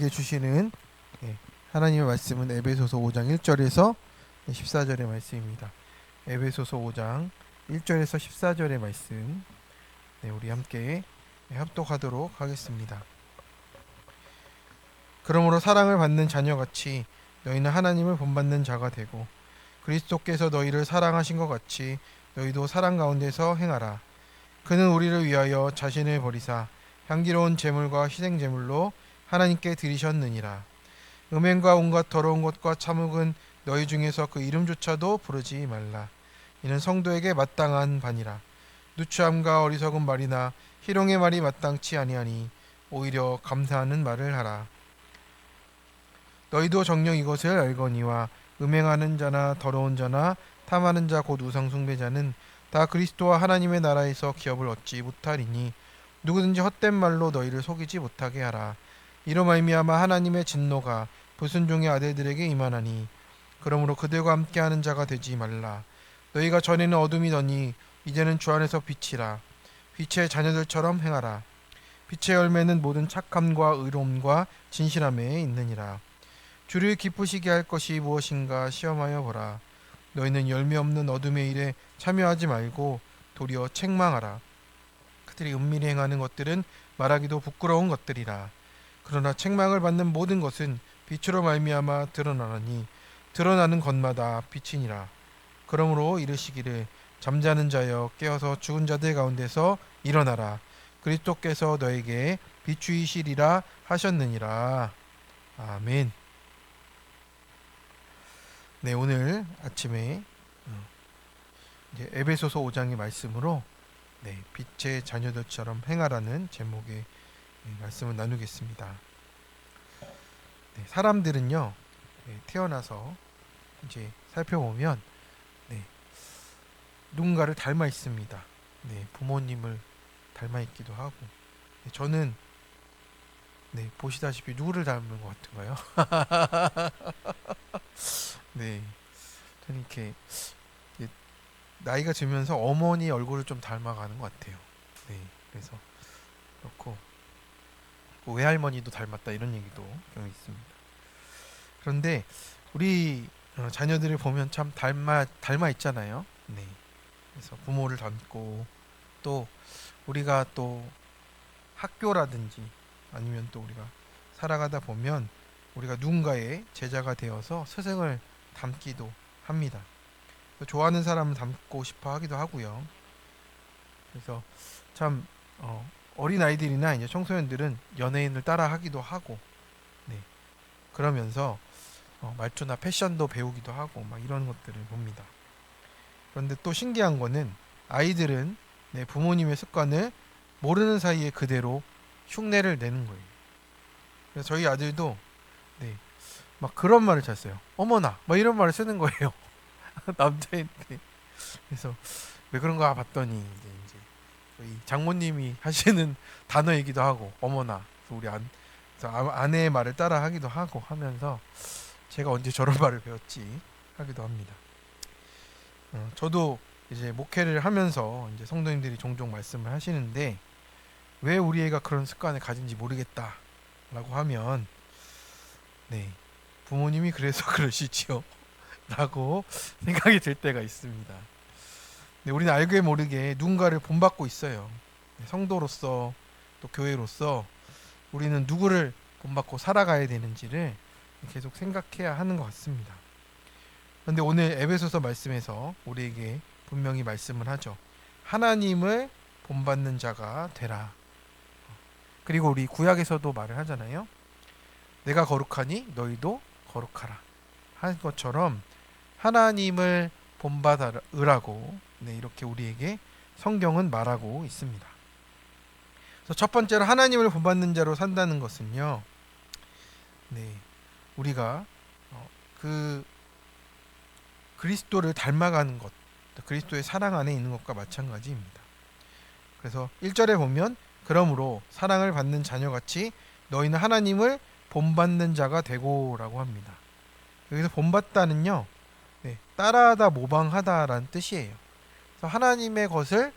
우리에게 주시는 하나님의 말씀은 에베소서 5장 1절에서 14절의 말씀입니다. 에베소서 5장 1절에서 14절의 말씀, 우리 함께 합독하도록 하겠습니다. 그러므로 사랑을 받는 자녀같이 너희는 하나님을 본받는 자가 되고 그리스도께서 너희를 사랑하신 것 같이 너희도 사랑 가운데서 행하라. 그는 우리를 위하여 자신을 버리사 향기로운 제물과 희생 제물로 하나님께 드리셨느니라. 음행과 온갖 더러운 것과 참혹은 너희 중에서 그 이름조차도 부르지 말라. 이는 성도에게 마땅한 바니라. 누추함과 어리석은 말이나 희롱의 말이 마땅치 아니하니 오히려 감사하는 말을 하라. 너희도 정녕 이것을 알거니와 음행하는 자나 더러운 자나 탐하는 자 곧 우상 숭배자는 다 그리스도와 하나님의 나라에서 기업을 얻지 못하리니 누구든지 헛된 말로 너희를 속이지 못하게 하라. 이로 말미암아 하나님의 진노가 불순종의 아들들에게 임하나니 그러므로 그들과 함께하는 자가 되지 말라. 너희가 전에는 어둠이더니 이제는 주 안에서 빛이라. 빛의 자녀들처럼 행하라. 빛의 열매는 모든 착함과 의로움과 진실함에 있느니라. 주를 기쁘시게 할 것이 무엇인가 시험하여 보라. 너희는 열매 없는 어둠의 일에 참여하지 말고 도리어 책망하라. 그들이 은밀히 행하는 것들은 말하기도 부끄러운 것들이라. 그러나 책망을 받는 모든 것은 빛으로 말미암아 드러나니 드러나는 것마다 빛이니라. 그러므로 이르시기를 잠자는 자여 깨어서 죽은 자들 가운데서 일어나라. 그리스도께서 너에게 비추이시리라 하셨느니라. 아멘. 오늘 아침에 이제 에베소서 5장의 말씀으로 빛의 자녀들처럼 행하라는 제목의 말씀을 나누겠습니다. 사람들은요, 태어나서 이제 살펴보면 누군가를 닮아 있습니다. 부모님을 닮아 있기도 하고, 저는 보시다시피 누구를 닮은 것 같은가요? 저는 이렇게 나이가 들면서 어머니 얼굴을 좀 닮아가는 것 같아요. 그래서 그렇고 외할머니도 닮았다 이런 얘기도 좀 있습니다. 그런데 우리 자녀들을 보면 참 닮아 있잖아요. 그래서 부모를 닮고 또 우리가 또 학교라든지 아니면 또 우리가 살아가다 보면 우리가 누군가의 제자가 되어서 스승을 닮기도 합니다. 좋아하는 사람을 닮고 싶어 하기도 하고요. 그래서 참 어린 아이들이나 이제 청소년들은 연예인을 따라 하기도 하고, 그러면서 말투나 패션도 배우기도 하고 막 이런 것들을 봅니다. 그런데 또 신기한 거는 아이들은 부모님의 습관을 모르는 사이에 그대로 흉내를 내는 거예요. 그래서 저희 아들도 막 그런 말을 잘 써요. 어머나, 막 이런 말을 쓰는 거예요. 남자인데. 그래서 왜 그런가 봤더니 이제 저희 장모님이 하시는 단어이기도 하고, 어머나, 우리 아내의 말을 따라 하기도 하고 하면서 제가 언제 저런 말을 배웠지 하기도 합니다. 저도 이제 목회를 하면서 이제 성도님들이 종종 말씀을 하시는데 왜 우리 애가 그런 습관을 가진지 모르겠다라고 하면 부모님이 그래서 그러시지요 라고 생각이 들 때가 있습니다. 우리는 알게 모르게 누군가를 본받고 있어요. 성도로서 또 교회로서 우리는 누구를 본받고 살아가야 되는지를 계속 생각해야 하는 것 같습니다. 그런데 오늘 에베소서 말씀에서 우리에게 분명히 말씀을 하죠. 하나님을 본받는 자가 되라. 그리고 우리 구약에서도 말을 하잖아요. 내가 거룩하니 너희도 거룩하라 한 것처럼 하나님을 본받으라고 이렇게 우리에게 성경은 말하고 있습니다. 그래서 첫 번째로 하나님을 본받는 자로 산다는 것은요, 우리가 그 그리스도를 닮아가는 것, 그리스도의 사랑 안에 있는 것과 마찬가지입니다. 그래서 1절에 보면 그러므로 사랑을 받는 자녀같이 너희는 하나님을 본받는 자가 되고라고 합니다. 여기서 본받다는요, 따라하다, 모방하다라는 뜻이에요. 그래서 하나님의 것을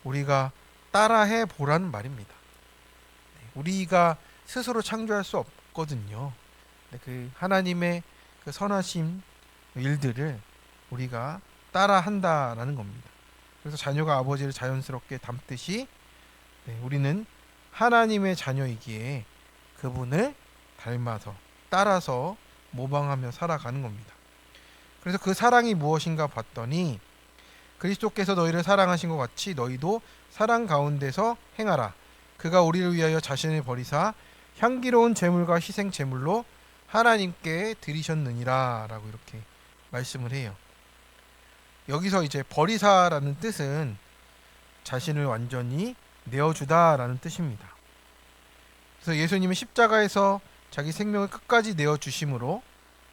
우리가 따라해 보라는 말입니다. 우리가 스스로 창조할 수 없거든요. 그 하나님의 그 선하심 일들을 우리가 따라한다라는 겁니다. 그래서 자녀가 아버지를 자연스럽게 닮듯이 우리는 하나님의 자녀이기에 그분을 닮아서 따라서 모방하며 살아가는 겁니다. 그래서 그 사랑이 무엇인가 봤더니 그리스도께서 너희를 사랑하신 것 같이 너희도 사랑 가운데서 행하라. 그가 우리를 위하여 자신을 버리사 향기로운 제물과 희생 제물로 하나님께 드리셨느니라 라고 이렇게 말씀을 해요. 여기서 이제 버리사라는 뜻은 자신을 완전히 내어주다라는 뜻입니다. 그래서 예수님은 십자가에서 자기 생명을 끝까지 내어주심으로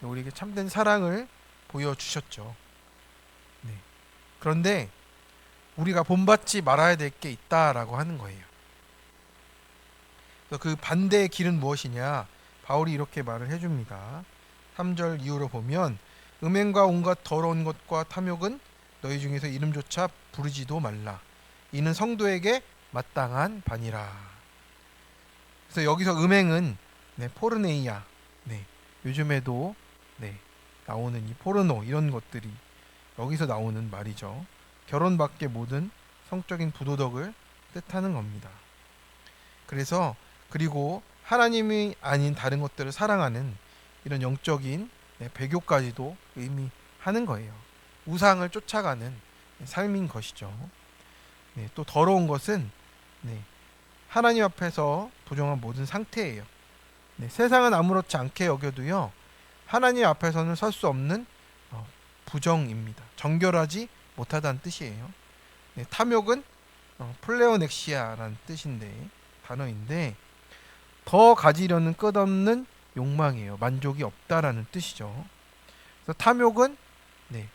우리에게 참된 사랑을 보여주셨죠. 네. 그런데 우리가 본받지 말아야 될 게 있다라고 하는 거예요. 그래서 그 반대의 길은 무엇이냐? 바울이 이렇게 말을 해줍니다. 3절 이후로 보면 음행과 온갖 더러운 것과 탐욕은 너희 중에서 이름조차 부르지도 말라. 이는 성도에게 마땅한 바니라. 그래서 여기서 음행은 포르네이아, 요즘에도 나오는 이 포르노 이런 것들이 여기서 나오는 말이죠. 결혼 밖의 모든 성적인 부도덕을 뜻하는 겁니다. 그래서 그리고 하나님이 아닌 다른 것들을 사랑하는 이런 영적인 배교까지도 의미하는 거예요. 우상을 쫓아가는 삶인 것이죠. 또 더러운 것은 하나님 앞에서 부정한 모든 상태예요. 세상은 아무렇지 않게 여겨도요, 하나님 앞에서는 설 수 없는 부정입니다. 정결하지 못하다는 뜻이에요. 탐욕은 플레오넥시아라는 단어인데 더 가지려는 끝없는 욕망이에요. 만족이 없다라는 뜻이죠. 그래서 탐욕은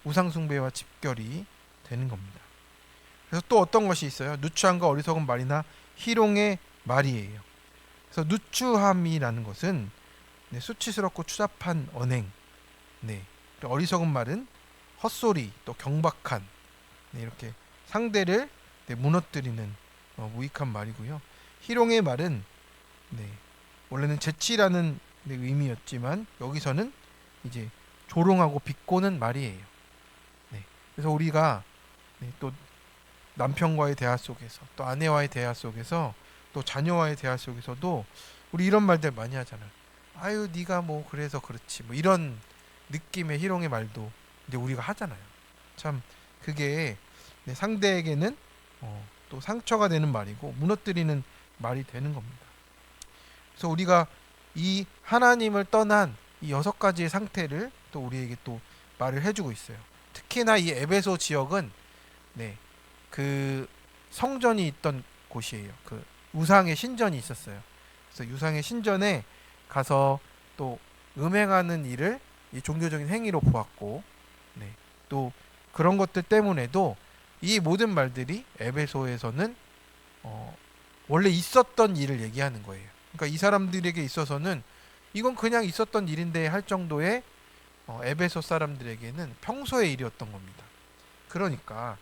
우상숭배와 집결이 되는 겁니다. 그래서 또 어떤 것이 있어요? 누추함과 어리석은 말이나 희롱의 말이에요. 그래서 누추함이라는 것은 수치스럽고 추잡한 언행, 어리석은 말은 헛소리, 또 경박한, 이렇게 상대를 무너뜨리는 무익한 말이고요. 희롱의 말은 원래는 재치라는 의미였지만 여기서는 이제 조롱하고 비꼬는 말이에요. 그래서 우리가 또 남편과의 대화 속에서, 또 아내와의 대화 속에서, 또 자녀와의 대화 속에서도 우리 이런 말들 많이 하잖아요. 아유, 네가 뭐 그래서 그렇지, 뭐 이런 느낌의 희롱의 말도 이제 우리가 하잖아요. 참 그게 상대에게는 또 상처가 되는 말이고 무너뜨리는 말이 되는 겁니다. 그래서 우리가 이 하나님을 떠난 이 6가지의 상태를 또 우리에게 또 말을 해주고 있어요. 특히나 이 에베소 지역은 그 성전이 있던 곳이에요. 그 우상의 신전이 있었어요. 그래서 우상의 신전에 가서 또 음행하는 일을 이 종교적인 행위로 보았고, 또 그런 것들 때문에도 이 모든 말들이 에베소에서는 원래 있었던 일을 얘기하는 거예요. 그러니까 이 사람들에게 있어서는 이건 그냥 있었던 일인데 할 정도의 에베소 사람들에게는 평소의 일이었던 겁니다. 그러니까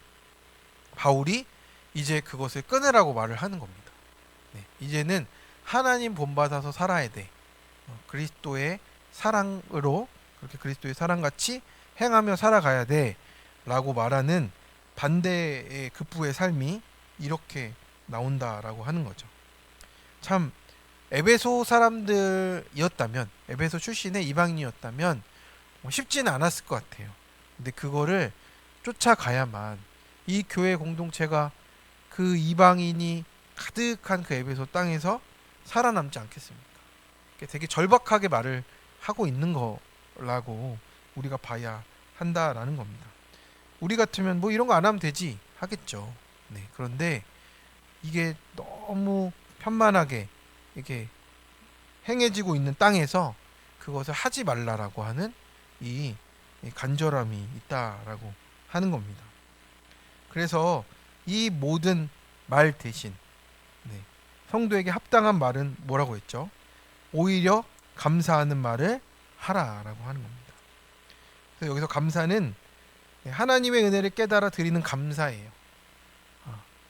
바울이 이제 그것을 끊으라고 말을 하는 겁니다. 이제는 하나님 본받아서 살아야 돼. 그리스도의 사랑으로 그렇게 그리스도의 사랑같이 행하며 살아가야 돼 라고 말하는 반대의 급부의 삶이 이렇게 나온다라고 하는 거죠. 참 에베소 사람들이었다면, 에베소 출신의 이방인이었다면 쉽지는 않았을 것 같아요. 근데 그거를 쫓아가야만 이 교회 공동체가 그 이방인이 가득한 그 에베소 땅에서 살아남지 않겠습니까? 되게 절박하게 말을 하고 있는 거라고 우리가 봐야 한다라는 겁니다. 우리 같으면 뭐 이런 거 안 하면 되지 하겠죠. 그런데 이게 너무 편만하게 이렇게 행해지고 있는 땅에서 그것을 하지 말라라고 하는 이 간절함이 있다라고 하는 겁니다. 그래서 이 모든 말 대신 성도에게 합당한 말은 뭐라고 했죠? 오히려 감사하는 말을 하라라고 하는 겁니다. 그래서 여기서 감사는 하나님의 은혜를 깨달아 드리는 감사예요.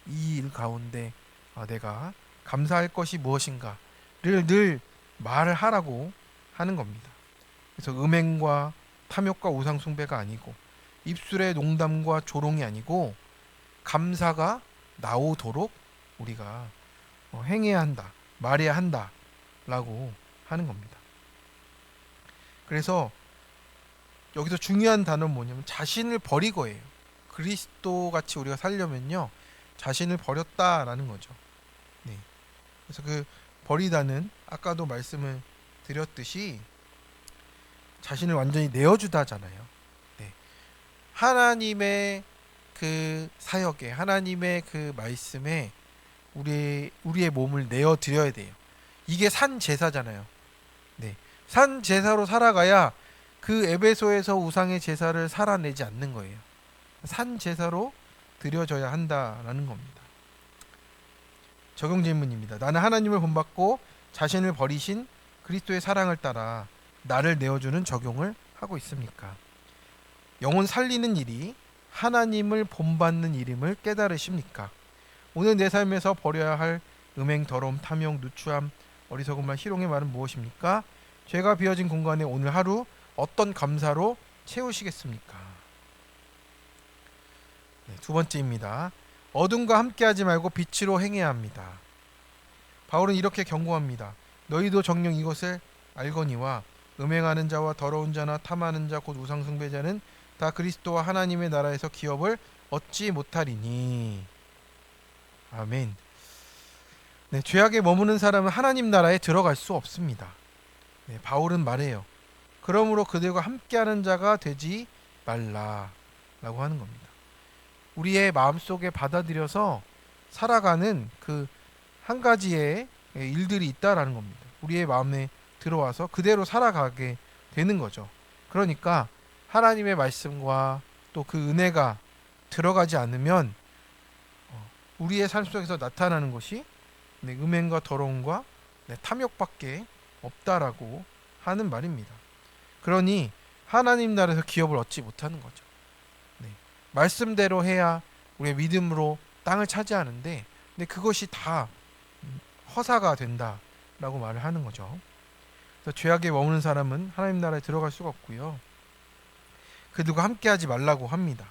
이 일 가운데 내가 감사할 것이 무엇인가를 늘 말을 하라고 하는 겁니다. 그래서 음행과 탐욕과 우상 숭배가 아니고 입술의 농담과 조롱이 아니고 감사가 나오도록 우리가 행해야 한다, 말해야 한다라고 하는 겁니다. 그래서 여기서 중요한 단어는 뭐냐면 자신을 버리고예요. 그리스도 같이 우리가 살려면요, 자신을 버렸다라는 거죠. 네. 그래서 그 버리다는 아까도 말씀을 드렸듯이 자신을 완전히 내어주다잖아요. 네. 하나님의 그 사역에, 하나님의 그 말씀에 우리의 몸을 내어 드려야 돼요. 이게 산 제사잖아요. 네. 산 제사로 살아가야 그 에베소에서 우상의 제사를 살아내지 않는 거예요. 산 제사로 드려져야 한다라는 겁니다. 적용 질문입니다. 나는 하나님을 본받고 자신을 버리신 그리스도의 사랑을 따라 나를 내어주는 적용을 하고 있습니까? 영혼 살리는 일이 하나님을 본받는 일임을 깨달으십니까? 오늘 내 삶에서 버려야 할 음행, 더러움, 탐욕, 누추함, 어리석은 말, 희롱의 말은 무엇입니까? 죄가 비어진 공간에 오늘 하루 어떤 감사로 채우시겠습니까? 네, 두 번째입니다. 어둠과 함께하지 말고 빛으로 행해야 합니다. 바울은 이렇게 경고합니다. 너희도 정녕 이것을 알거니와 음행하는 자와 더러운 자나 탐하는 자 곧 우상 숭배자는 다 그리스도와 하나님의 나라에서 기업을 얻지 못하리니. 아멘. 네, 죄악에 머무는 사람은 하나님 나라에 들어갈 수 없습니다. 네, 바울은 말해요. 그러므로 그들과 함께하는 자가 되지 말라라고 하는 겁니다. 우리의 마음속에 받아들여서 살아가는 그 한 가지의 일들이 있다라는 겁니다. 우리의 마음에 들어와서 그대로 살아가게 되는 거죠. 그러니까 하나님의 말씀과 또 그 은혜가 들어가지 않으면 우리의 삶 속에서 나타나는 것이 음행과 더러움과 탐욕밖에 없다라고 하는 말입니다. 그러니 하나님 나라에서 기업을 얻지 못하는 거죠. 말씀대로 해야 우리의 믿음으로 땅을 차지하는데, 근데 그것이 다 허사가 된다라고 말을 하는 거죠. 그래서 죄악에 머무는 사람은 하나님 나라에 들어갈 수가 없고요. 그들과 함께하지 말라고 합니다.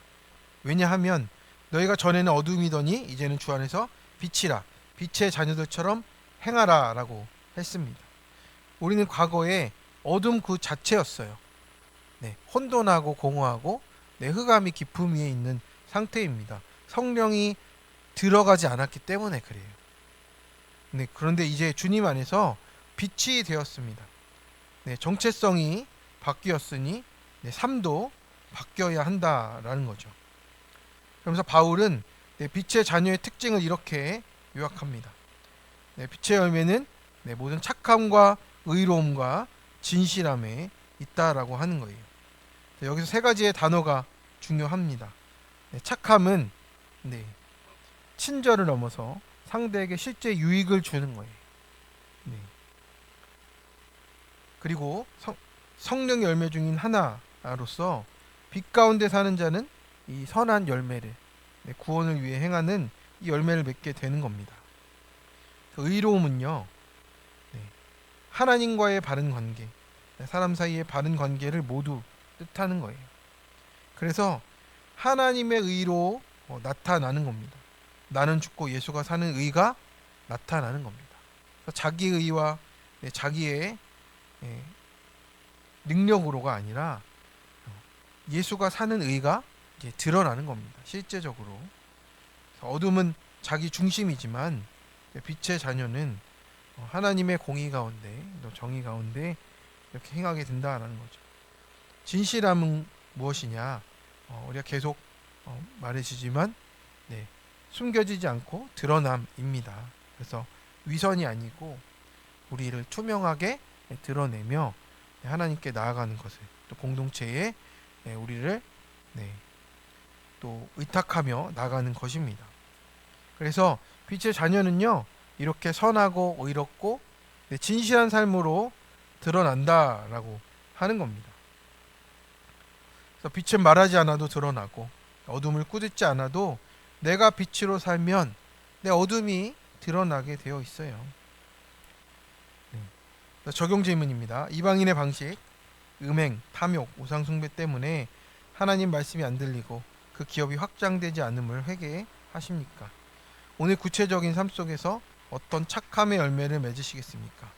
왜냐하면 너희가 전에는 어둠이더니 이제는 주 안에서 빛이라, 빛의 자녀들처럼 행하라라고 했습니다. 우리는 과거에 어둠 그 자체였어요. 혼돈하고 공허하고 흑암이 깊음 위에 있는 상태입니다. 성령이 들어가지 않았기 때문에 그래요. 그런데 이제 주님 안에서 빛이 되었습니다. 정체성이 바뀌었으니 삶도 바뀌어야 한다라는 거죠. 그러면서 바울은 빛의 자녀의 특징을 이렇게 요약합니다. 빛의 열매는 모든 착함과 의로움과 진실함에 있다라고 하는 거예요. 여기서 세 가지의 단어가 중요합니다. 착함은 친절을 넘어서 상대에게 실제 유익을 주는 거예요. 그리고 성령 열매 중인 하나로서 빛 가운데 사는 자는 이 선한 열매를, 구원을 위해 행하는 이 열매를 맺게 되는 겁니다. 의로움은요, 하나님과의 바른 관계, 사람 사이의 바른 관계를 모두 뜻하는 거예요. 그래서 하나님의 의로 나타나는 겁니다. 나는 죽고 예수가 사는 의가 나타나는 겁니다. 자기 의와 자기의 능력으로가 아니라 예수가 사는 의가 이제 드러나는 겁니다. 실제적으로. 어둠은 자기 중심이지만 빛의 자녀는 하나님의 공의 가운데, 또 정의 가운데 이렇게 행하게 된다라는 거죠. 진실함은 무엇이냐? 우리가 계속 말해주지만 숨겨지지 않고 드러남입니다. 그래서 위선이 아니고 우리를 투명하게 드러내며 하나님께 나아가는 것을, 또 공동체에 우리를 또 의탁하며 나가는 것입니다. 그래서 빛의 자녀는요, 이렇게 선하고 의롭고 진실한 삶으로 드러난다라고 하는 겁니다. 그래서 빛은 말하지 않아도 드러나고 어둠을 꾸짖지 않아도 내가 빛으로 살면 내 어둠이 드러나게 되어 있어요. 적용 질문입니다. 이방인의 방식, 음행, 탐욕, 우상숭배 때문에 하나님 말씀이 안 들리고 그 기업이 확장되지 않음을 회개하십니까? 오늘 구체적인 삶 속에서 어떤 착함의 열매를 맺으시겠습니까?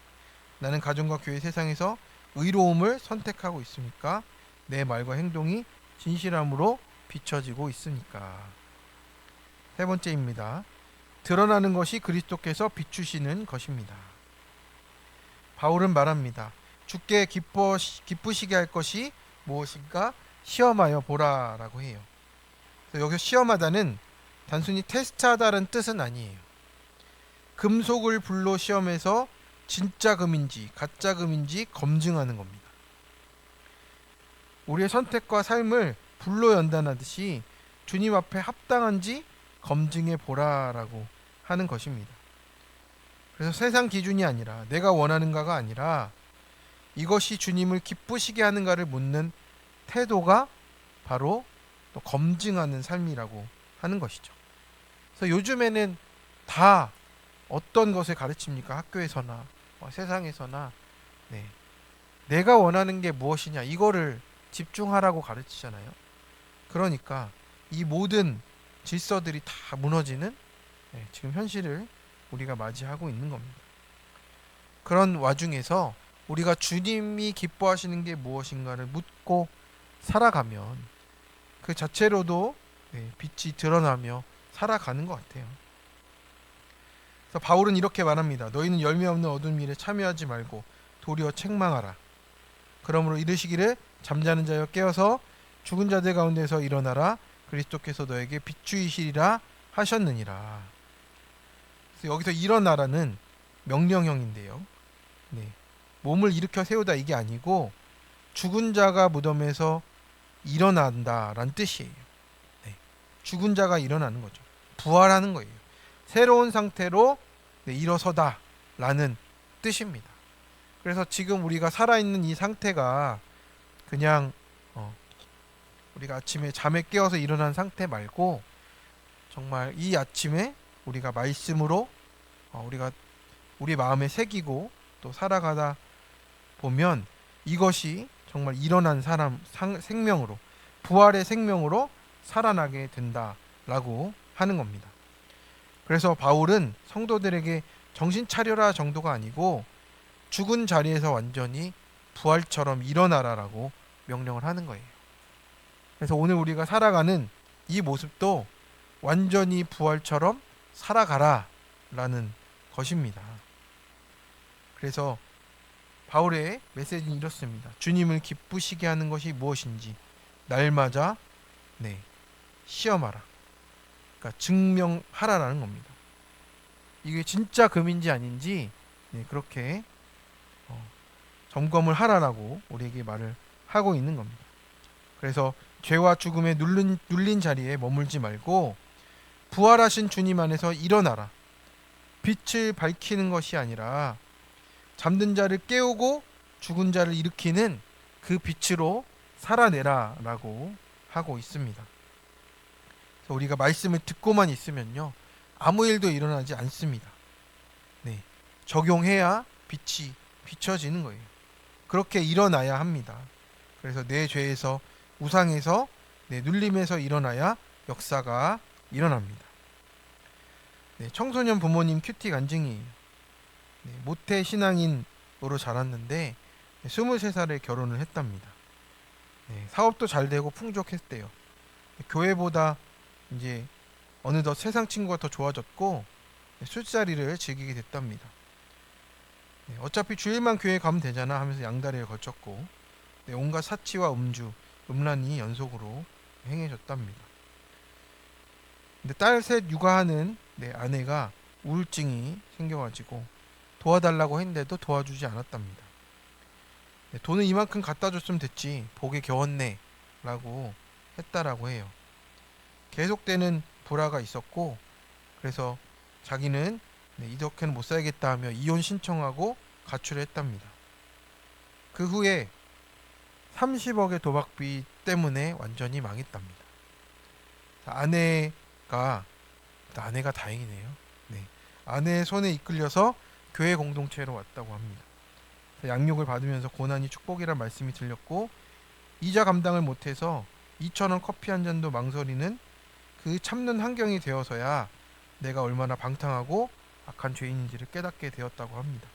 나는 가정과 교회 세상에서 의로움을 선택하고 있습니까? 내 말과 행동이 진실함으로 비춰지고 있습니까? 세 번째입니다. 드러나는 것이 그리스도께서 비추시는 것입니다. 바울은 말합니다. 주께 기쁘시게 할 것이 무엇인가 시험하여 보라라고 해요. 그래서 여기서 시험하다는 단순히 테스트하다는 뜻은 아니에요. 금속을 불로 시험해서 진짜 금인지 가짜 금인지 검증하는 겁니다. 우리의 선택과 삶을 불로 연단하듯이 주님 앞에 합당한지 검증해 보라라고 하는 것입니다. 그래서 세상 기준이 아니라 내가 원하는가가 아니라 이것이 주님을 기쁘시게 하는가를 묻는 태도가 바로 또 검증하는 삶이라고 하는 것이죠. 그래서 요즘에는 다 어떤 것을 가르칩니까? 학교에서나 세상에서나 내가 원하는 게 무엇이냐 이거를 집중하라고 가르치잖아요. 그러니까 이 모든 질서들이 다 무너지는 지금 현실을 우리가 맞이하고 있는 겁니다. 그런 와중에서 우리가 주님이 기뻐하시는 게 무엇인가를 묻고 살아가면 그 자체로도 빛이 드러나며 살아가는 것 같아요. 그래서 바울은 이렇게 말합니다. 너희는 열매 없는 어두운 일에 참여하지 말고 도리어 책망하라. 그러므로 이르시기를 잠자는 자여 깨어서 죽은 자들 가운데서 일어나라. 그리스도께서 너에게 비추이시리라 하셨느니라. 그래서 여기서 일어나라는 명령형인데요. 몸을 일으켜 세우다 이게 아니고 죽은 자가 무덤에서 일어난다라는 뜻이에요. 죽은 자가 일어나는 거죠. 부활하는 거예요. 새로운 상태로 일어서다라는 뜻입니다. 그래서 지금 우리가 살아있는 이 상태가 그냥 우리가 아침에 잠에 깨어서 일어난 상태 말고 정말 이 아침에 우리가 말씀으로 우리가 우리 마음에 새기고 또 살아가다 보면 이것이 정말 일어난 사람 생명으로 부활의 생명으로 살아나게 된다라고 하는 겁니다. 그래서 바울은 성도들에게 정신 차려라 정도가 아니고 죽은 자리에서 완전히 부활처럼 일어나라라고 명령을 하는 거예요. 그래서 오늘 우리가 살아가는 이 모습도 완전히 부활처럼 살아가라라는 것입니다. 그래서 바울의 메시지는 이렇습니다. 주님을 기쁘시게 하는 것이 무엇인지 날마다 시험하라. 그러니까 증명하라라는 겁니다. 이게 진짜 금인지 아닌지 그렇게 점검을 하라라고 우리에게 말을 하고 있는 겁니다. 그래서 죄와 죽음에 눌린 자리에 머물지 말고 부활하신 주님 안에서 일어나라. 빛을 밝히는 것이 아니라 잠든 자를 깨우고 죽은 자를 일으키는 그 빛으로 살아내라라고 하고 있습니다. 그래서 우리가 말씀을 듣고만 있으면요 아무 일도 일어나지 않습니다. 적용해야 빛이 비춰지는 거예요. 그렇게 일어나야 합니다. 그래서 내 죄에서 우상에서 내 눌림에서 일어나야 역사가 일어납니다. 청소년 부모님 큐티 간증이에요. 모태 신앙인으로 자랐는데 23살에 결혼을 했답니다. 사업도 잘 되고 풍족했대요. 교회보다 이제 어느덧 세상 친구가 더 좋아졌고 술자리를 즐기게 됐답니다. 어차피 주일만 교회 가면 되잖아 하면서 양다리를 걸쳤고 온갖 사치와 음주, 음란이 연속으로 행해졌답니다. 근데 딸 셋 육아하는 아내가 우울증이 생겨가지고 도와달라고 했는데도 도와주지 않았답니다. 돈을 이만큼 갖다 줬으면 됐지 복에 겨웠네 라고 했다라고 해요. 계속되는 불화가 있었고 그래서 자기는 이렇게는 못 살겠다 하며 이혼 신청하고 가출을 했답니다. 그 후에 30억의 도박비 때문에 완전히 망했답니다. 아내가 다행이네요. 아내의 손에 이끌려서 교회 공동체로 왔다고 합니다. 양육을 받으면서 고난이 축복이란 말씀이 들렸고, 이자 감당을 못해서 2,000원 커피 한 잔도 망설이는 그 참는 환경이 되어서야 내가 얼마나 방탕하고 악한 죄인인지를 깨닫게 되었다고 합니다.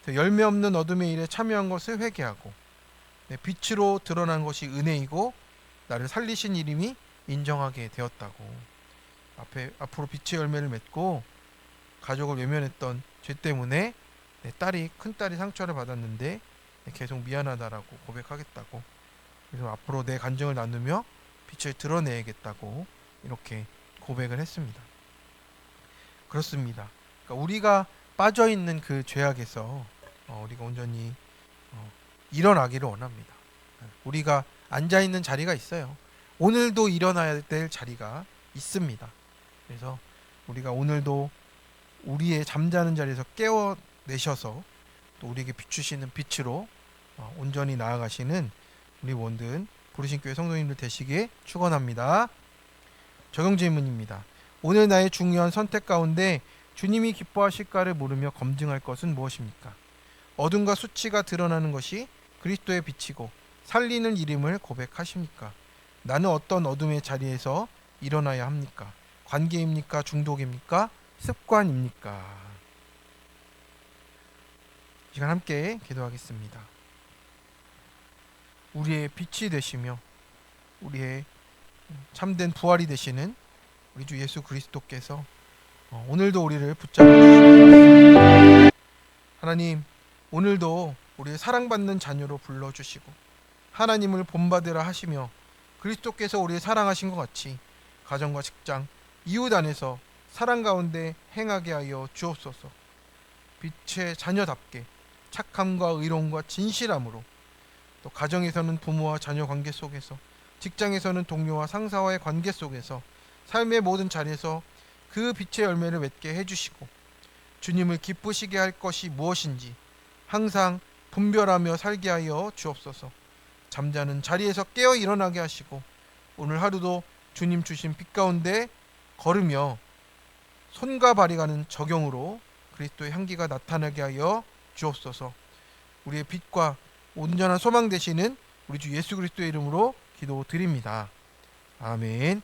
열매 없는 어둠의 일에 참여한 것을 회개하고, 빛으로 드러난 것이 은혜이고 나를 살리신 이름이 인정하게 되었다고. 앞으로 빛의 열매를 맺고 가족을 외면했던 죄 때문에 내 큰딸이 상처를 받았는데 계속 미안하다라고 고백하겠다고. 그래서 앞으로 내 간증을 나누며 빛을 드러내야겠다고 이렇게 고백을 했습니다. 그렇습니다. 그러니까 우리가 빠져 있는 그 죄악에서 우리가 온전히 일어나기를 원합니다. 우리가 앉아 있는 자리가 있어요. 오늘도 일어나야 될 자리가 있습니다. 그래서 우리가 오늘도 우리의 잠자는 자리에서 깨워내셔서 또 우리에게 비추시는 빛으로 온전히 나아가시는 우리 모든 부르신 교회 성도님들 되시길 축원합니다. 적용 질문입니다. 오늘 나의 중요한 선택 가운데 주님이 기뻐하실까를 물으며 검증할 것은 무엇입니까? 어둠과 수치가 드러나는 것이 그리스도의 빛이고 살리는 이름을 고백하십니까? 나는 어떤 어둠의 자리에서 일어나야 합니까? 관계입니까? 중독입니까? 습관입니까? 이 시간 함께 기도하겠습니다. 우리의 빛이 되시며 우리의 참된 부활이 되시는 우리 주 예수 그리스도께서 오늘도 우리를 붙잡아 주시옵소서. 하나님, 오늘도 우리의 사랑받는 자녀로 불러주시고 하나님을 본받으라 하시며 그리스도께서 우리를 사랑하신 것 같이 가정과 직장, 이웃 안에서 사랑 가운데 행하게 하여 주옵소서. 빛의 자녀답게 착함과 의로움과 진실함으로, 또 가정에서는 부모와 자녀 관계 속에서, 직장에서는 동료와 상사와의 관계 속에서, 삶의 모든 자리에서 그 빛의 열매를 맺게 해주시고 주님을 기쁘시게 할 것이 무엇인지 항상 분별하며 살게 하여 주옵소서. 잠자는 자리에서 깨어 일어나게 하시고 오늘 하루도 주님 주신 빛 가운데 걸으며 손과 발이 가는 적용으로 그리스도의 향기가 나타나게 하여 주옵소서. 우리의 빛과 온전한 소망 되시는 우리 주 예수 그리스도의 이름으로 기도드립니다. 아멘.